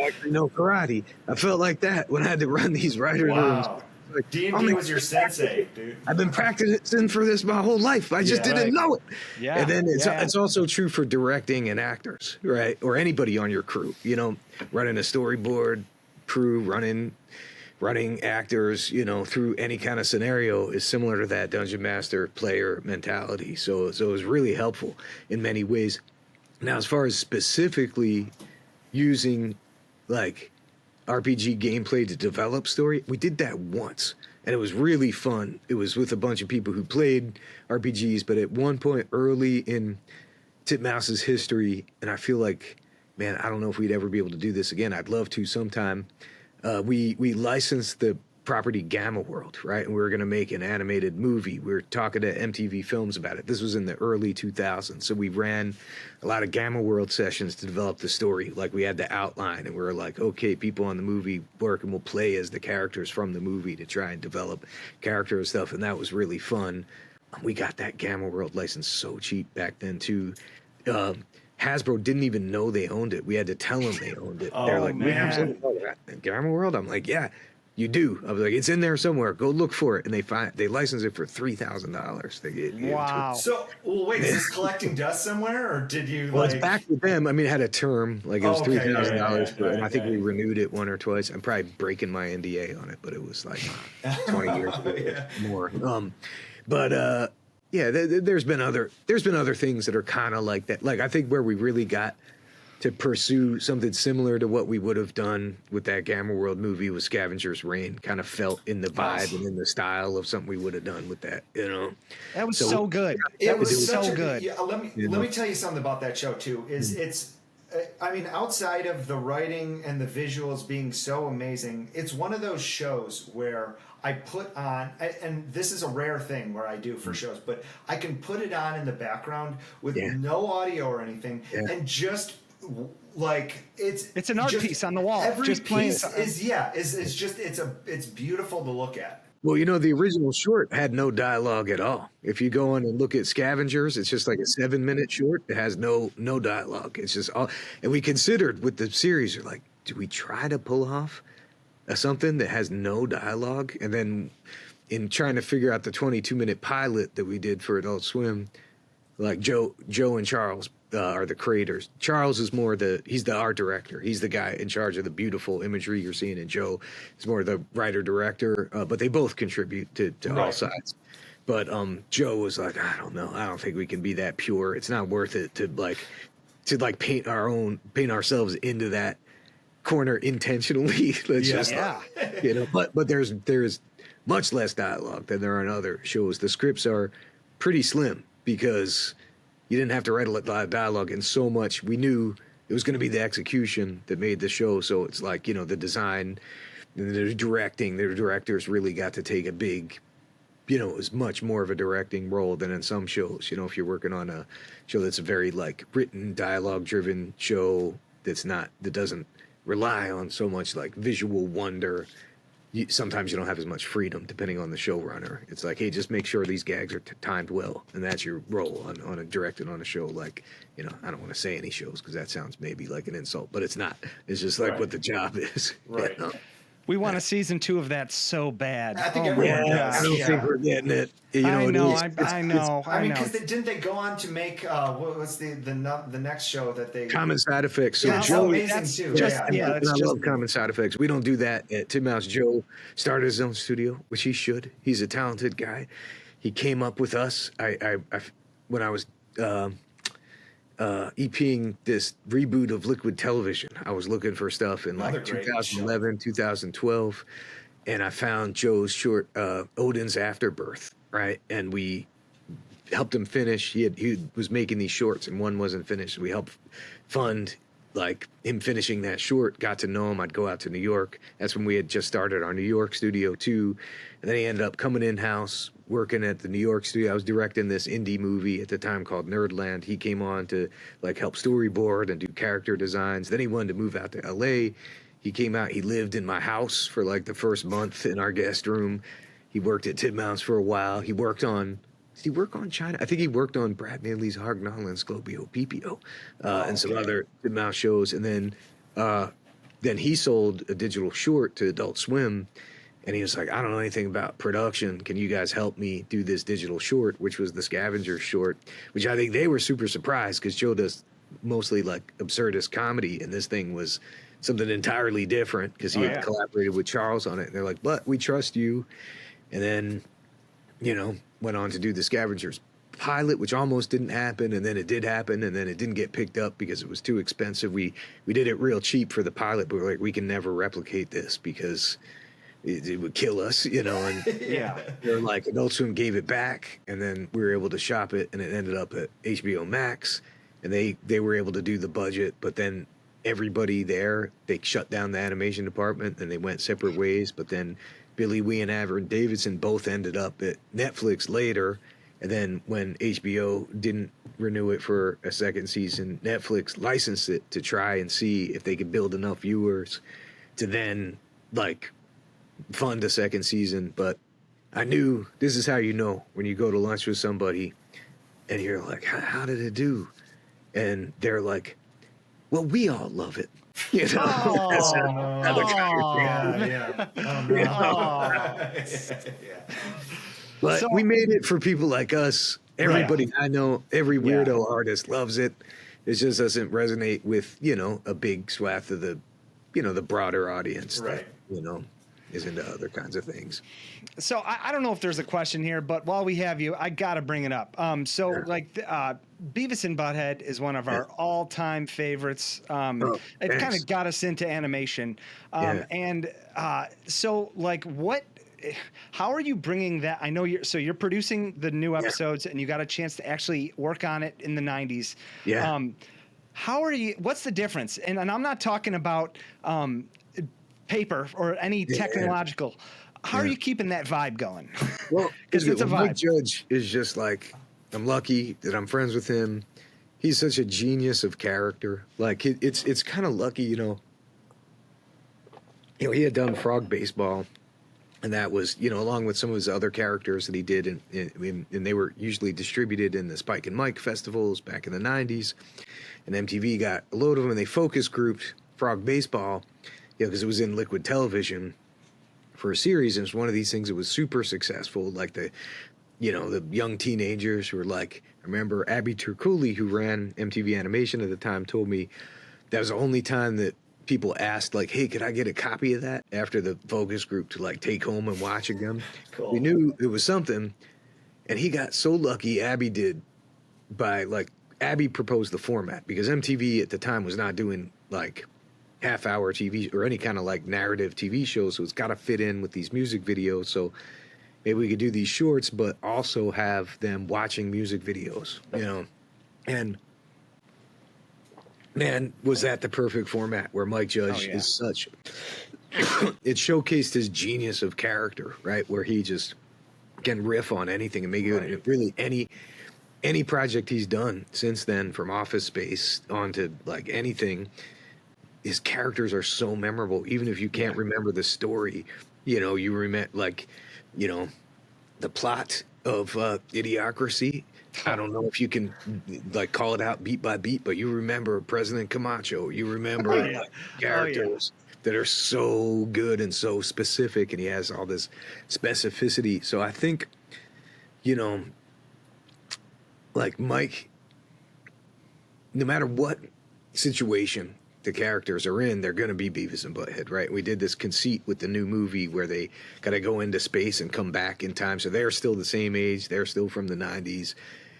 actually know karate. I felt like that when I had to run these writer rooms. Like, D&D was your sensei, dude. I've been practicing for this my whole life. I just didn't know it. Yeah. And then it's also true for directing and actors, right? Or anybody on your crew, you know, running a storyboard crew, running actors, you know, through any kind of scenario is similar to that dungeon master player mentality. So it was really helpful in many ways. Now, as far as specifically using like RPG gameplay to develop story, we did that once and it was really fun. It was with a bunch of people who played RPGs, but at one point early in Titmouse's history, and I feel like, man, I don't know if we'd ever be able to do this again. I'd love to sometime. We licensed the property Gamma World, right? And we were going to make an animated movie. We were talking to MTV Films about it. This was in the early 2000s. So we ran a lot of Gamma World sessions to develop the story. Like we had the outline and we were like, okay, people on the movie work and we'll play as the characters from the movie to try and develop character and stuff. And that was really fun. We got that Gamma World license so cheap back then too. Hasbro didn't even know they owned it. We had to tell them they owned it. They're like, we have something called Gamma World? I'm like, yeah. You do. I was like, it's in there somewhere. Go look for it. And they license it for $3,000. They get wow. So, well, wait, is this collecting dust somewhere, or did you? Well, it's back with them. I mean, it had a term, like it was $3,000, and I think we renewed it one or twice. I'm probably breaking my NDA on it, but it was like 20 years ago, more. There's been other things that are kind of like that. Like I think where we really got to pursue something similar to what we would have done with that Gamma World movie was Scavengers Reign. Kind of felt in the vibe and in the style of something we would have done with that, you know. That was so good. It was so good. Yeah, let me tell you something about that show too. It's I mean, outside of the writing and the visuals being so amazing, it's one of those shows where I put on, and this is a rare thing where I do for shows, but I can put it on in the background with no audio or anything, and just like it's an art piece on the wall. Every just piece it's beautiful to look at. Well, you know, the original short had no dialogue at all. If you go on and look at Scavengers, it's just like a 7-minute short. It has no dialogue. It's just all. And we considered with the series, like, do we try to pull off something that has no dialogue? And then in trying to figure out the 22-minute pilot that we did for Adult Swim, like Joe and Charles are the creators. Charles is more he's the art director. He's the guy in charge of the beautiful imagery you're seeing, and Joe is more the writer director. But they both contribute to all sides. But Joe was like, I don't know. I don't think we can be that pure. It's not worth it to paint ourselves into that corner intentionally. You know. But there's much less dialogue than there are in other shows. The scripts are pretty slim because you didn't have to write a lot of dialogue, and so much we knew it was going to be the execution that made the show. So it's like, you know, the design, the directing, the directors really got to take a big, you know, it was much more of a directing role than in some shows. You know, if you're working on a show that's a very like written, dialogue driven show that doesn't rely on so much like visual wonder, sometimes you don't have as much freedom depending on the showrunner. It's like, hey, just make sure these gags are timed well, and that's your role on directing on a show. Like, you know, I don't want to say any shows because that sounds maybe like an insult, but it's not. It's just like what the job is. Right. You know? We want a season 2 of that so bad. I think everyone does. I don't think we're getting it. You know, I know. I mean, because didn't they go on to make what was the next show that they Common Side Effects? So yeah, Joe, amazing too. I love Common Side Effects. We don't do that at Titmouse. Joe started his own studio, which he should. He's a talented guy. He came up with us. When I was EPing this reboot of Liquid Television, I was looking for stuff in like 2011, 2012, and I found Joe's short Odin's Afterbirth, right? And we helped him finish. He was making these shorts, and one wasn't finished. We helped fund like him finishing that short. Got to know him. I'd go out to New York. That's when we had just started our New York studio too, and then he ended up coming in house, working at the New York studio. I was directing this indie movie at the time called Nerdland. He came on to like help storyboard and do character designs. Then he wanted to move out to LA. He came out, he lived in my house for like the first month in our guest room. He worked at Titmouse for a while. Did he work on China? I think he worked on Brad Neely's Harg, Nallin, Sclopio, Peepio, and some other Titmouse shows. And then he sold a digital short to Adult Swim. And he was like, I don't know anything about production. Can you guys help me do this digital short, which was the Scavengers short, which I think they were super surprised because Joe does mostly like absurdist comedy. And this thing was something entirely different because he had collaborated with Charles on it. And they're like, but we trust you. And then, went on to do the Scavengers pilot, which almost didn't happen. And then it did happen. And then it didn't get picked up because it was too expensive. We did it real cheap for the pilot, but we're like, we can never replicate this because it would kill us, and they're like, Adult Swim gave it back, and then we were able to shop it, and it ended up at HBO Max, and they were able to do the budget, but then everybody there, they shut down the animation department, and they went separate ways, but then Billy Wee and Avron Davidson both ended up at Netflix later, and then when HBO didn't renew it for a second season, Netflix licensed it to try and see if they could build enough viewers to then, like, fund a second season. But I knew this is how when you go to lunch with somebody and you're like, how did it do? And they're like, well, we all love it. That's how the But we made it for people like us. Everybody I know, every weirdo artist loves it. It just doesn't resonate with, a big swath of the, the broader audience that, is into other kinds of things. So I don't know if there's a question here, but while we have you, I got to bring it up. Beavis and Butthead is one of our all-time favorites. It kind of got us into animation. How are you bringing that? I know you're producing the new episodes and you got a chance to actually work on it in the 90s. Yeah. What's the difference? And I'm not talking about, paper or any technological. How are you keeping that vibe going? Well, because it's a vibe. Mike Judge is just like, I'm lucky that I'm friends with him. He's such a genius of character. Like it's kind of lucky, he had done Frog Baseball, and that was, along with some of his other characters that he did, and they were usually distributed in the Spike and Mike festivals back in the 90s. And MTV got a load of them, and they focus grouped Frog Baseball, because it was in Liquid Television for a series, and it was one of these things that was super successful. Like the young teenagers who were like, I remember Abby Turcouli, who ran MTV Animation at the time, told me that was the only time that people asked, like, hey, could I get a copy of that after the focus group to like take home and watch again? Cool. We knew it was something, and he got so lucky. Abby did Abby proposed the format because MTV at the time was not doing like half-hour TV or any kind of like narrative TV shows, so it's got to fit in with these music videos. So maybe we could do these shorts, but also have them watching music videos, And man, was that the perfect format where Mike Judge is such. It showcased his genius of character, right? Where he just can riff on anything and make it really any project he's done since then, from Office Space on to like anything. His characters are so memorable, even if you can't remember the story. You remember, the plot of Idiocracy. I don't know if you can like call it out beat by beat, but you remember President Camacho. You remember characters that are so good and so specific, and he has all this specificity. So I think, you know, like Mike, no matter what situation the characters are in, they're going to be Beavis and Butthead, right? We did this conceit with the new movie where they got to go into space and come back in time. So they're still the same age. They're still from the 90s,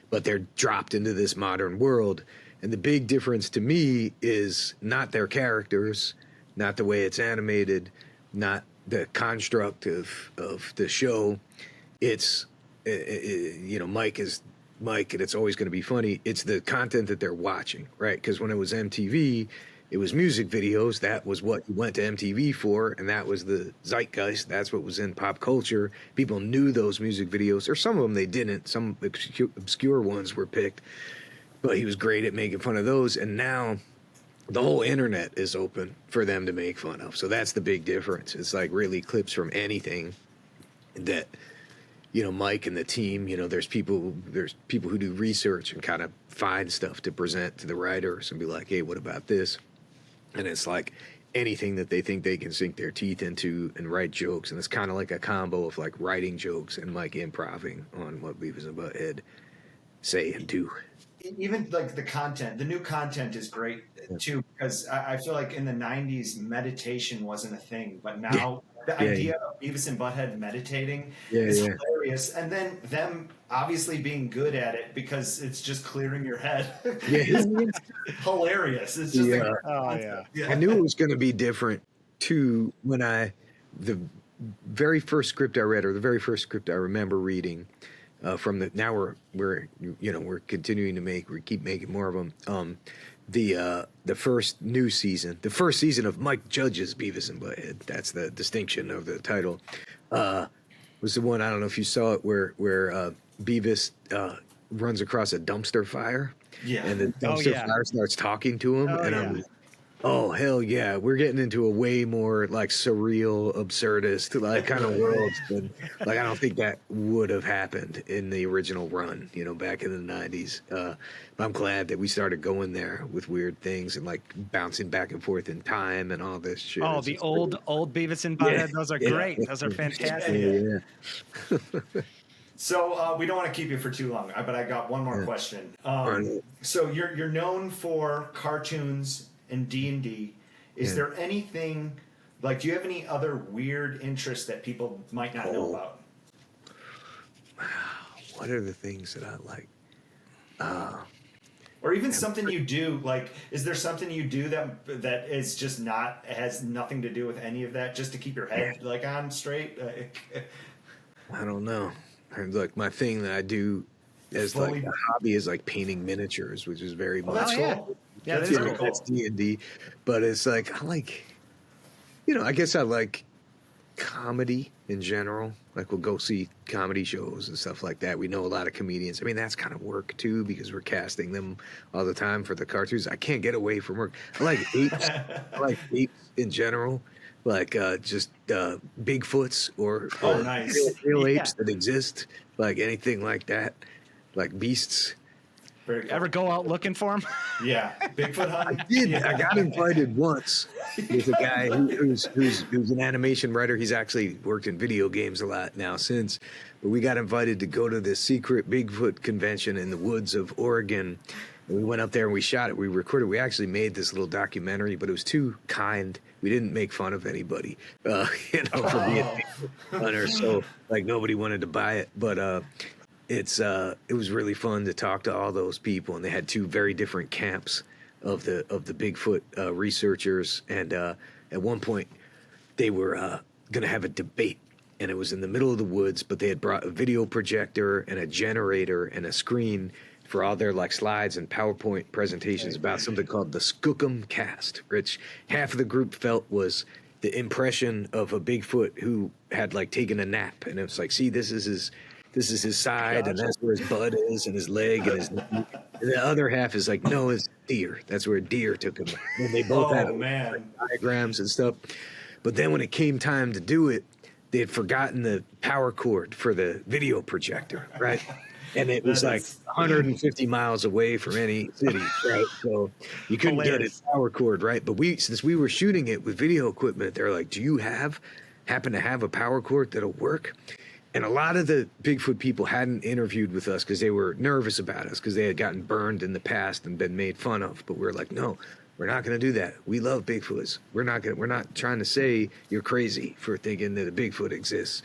but they're dropped into this modern world. And the big difference to me is not their characters, not the way it's animated, not the construct of the show. It's, you know, Mike is Mike, and it's always going to be funny. It's the content that they're watching, right? Because when it was MTV, it was music videos. That was what you went to MTV for, and that was the zeitgeist. That's what was in pop culture. People knew those music videos, or some of them they didn't. Some obscure ones were picked, but he was great at making fun of those. And now the whole internet is open for them to make fun of. So that's the big difference. It's like really clips from anything that, you know, Mike and the team, you know, there's people who do research and kind of find stuff to present to the writers and be like, hey, what about this? And it's like anything that they think they can sink their teeth into and write jokes. And it's kind of like a combo of like writing jokes and like improving on what Beavis and Butthead say and do. Even like the content, the new content is great too, because I feel like in the 90s, meditation wasn't a thing, but now the idea of Beavis and Butthead meditating is hilarious. And then them obviously being good at it because it's just clearing your head. It's hilarious. It's just I knew it was going to be different too when the very first script I read, or the very first script I remember reading, from the, now we're continuing to keep making more of them. The first new season, the first season of Mike Judge's Beavis and Butthead, that's the distinction of the title, was the one, I don't know if you saw it, where Beavis runs across a dumpster fire, and the dumpster fire starts talking to him, I'm like, oh, hell yeah, we're getting into a way more like surreal, absurdist like kind of world than, like, I don't think that would have happened in the original run, you know, back in the 90s. I'm glad that we started going there with weird things and like bouncing back and forth in time and all this shit. Oh, the old Beavis and Butthead, those are great. Those are fantastic. So we don't want to keep you for too long, but I got one more question. So you're known for cartoons and D&D. Is there anything, like, do you have any other weird interests that people might not know about? What are the things that I like? Or even something you do, like, is there something you do that is just not, has nothing to do with any of that, just to keep your head like on straight? I don't know. Like, my thing that I do as like a hobby is like painting miniatures, which is very much. That's cool. Yeah, that's really cool. That's D&D, but it's like, I like, you know, I guess I like comedy in general. Like, we'll go see comedy shows and stuff like that. We know a lot of comedians. I mean, that's kind of work too, because we're casting them all the time for the cartoons. I can't get away from work. I like apes. I like apes in general, like just Bigfoots or nice. real apes that exist, like anything like that, like beasts. Very cool. Ever go out looking for them? Yeah, Bigfoot hunting. I did. Yeah. I got invited once with a guy who's an animation writer. He's actually worked in video games a lot now since. But we got invited to go to this secret Bigfoot convention in the woods of Oregon. And we went up there and we shot it. We recorded. We actually made this little documentary, but it was too kind. We didn't make fun of anybody, for being a hunter. So like nobody wanted to buy it, but it was really fun to talk to all those people, and they had two very different camps of the Bigfoot researchers, and at one point they were going to have a debate, and it was in the middle of the woods, but they had brought a video projector and a generator and a screen for all their like slides and PowerPoint presentations about something called the Skookum Cast, which half of the group felt was the impression of a Bigfoot who had like taken a nap, and it was like, see, this is his side, and that's where his butt is, and his leg, and his knee. And the other half is like, no, it's deer. That's where a deer took him. And they both had diagrams and stuff. But then when it came time to do it, they had forgotten the power cord for the video projector, right? And it was like 150 miles away from any city, right? So you couldn't get a power cord, right? But since we were shooting it with video equipment, they're like, do you happen to have a power cord that'll work? And a lot of the Bigfoot people hadn't interviewed with us because they were nervous about us because they had gotten burned in the past and been made fun of. But we're like, no, we're not going to do that. We love Bigfoots. We're not trying to say you're crazy for thinking that a Bigfoot exists.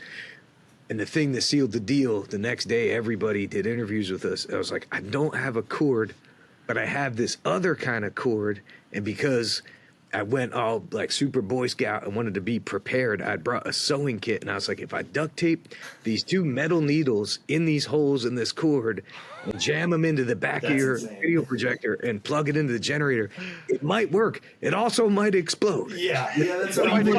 And the thing that sealed the deal, the next day, everybody did interviews with us. I was like, I don't have a cord, but I have this other kind of cord. And because I went all like super Boy Scout and wanted to be prepared, I brought a sewing kit. And I was like, if I duct tape these 2 metal needles in these holes in this cord and jam them into the back of your video projector and plug it into the generator, it might work. It also might explode. Yeah, that's what I did.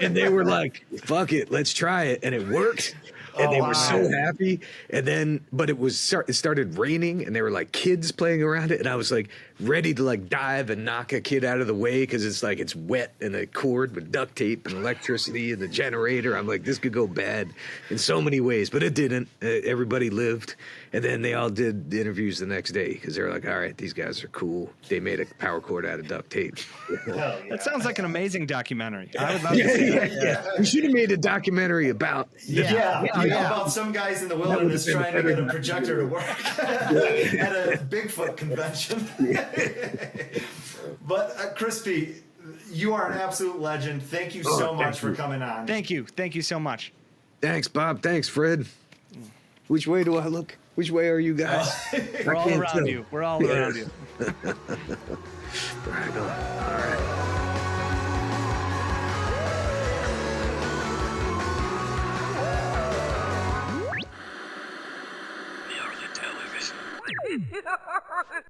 And they were like, fuck it, let's try it. And it worked. And they were so happy. And then, but it started raining and there were like kids playing around it. And I was like ready to like dive and knock a kid out of the way because it's wet and a cord with duct tape and electricity and the generator. I'm like, this could go bad in so many ways, but it didn't. Everybody lived. And then they all did the interviews the next day because they're like, all right, these guys are cool. They made a power cord out of duct tape. That sounds like an amazing documentary. I would love to see that. Yeah. We should have made a documentary about about some guys in the wilderness trying to get a projector to work at a Bigfoot convention. But Crispy, you are an absolute legend. Thank you so much for coming on. Thank you so much. Thanks, Bob. Thanks, Fred. Which way do I look? Which way are you guys? We're all around you. We're all around you. Right on. All right. We are the television.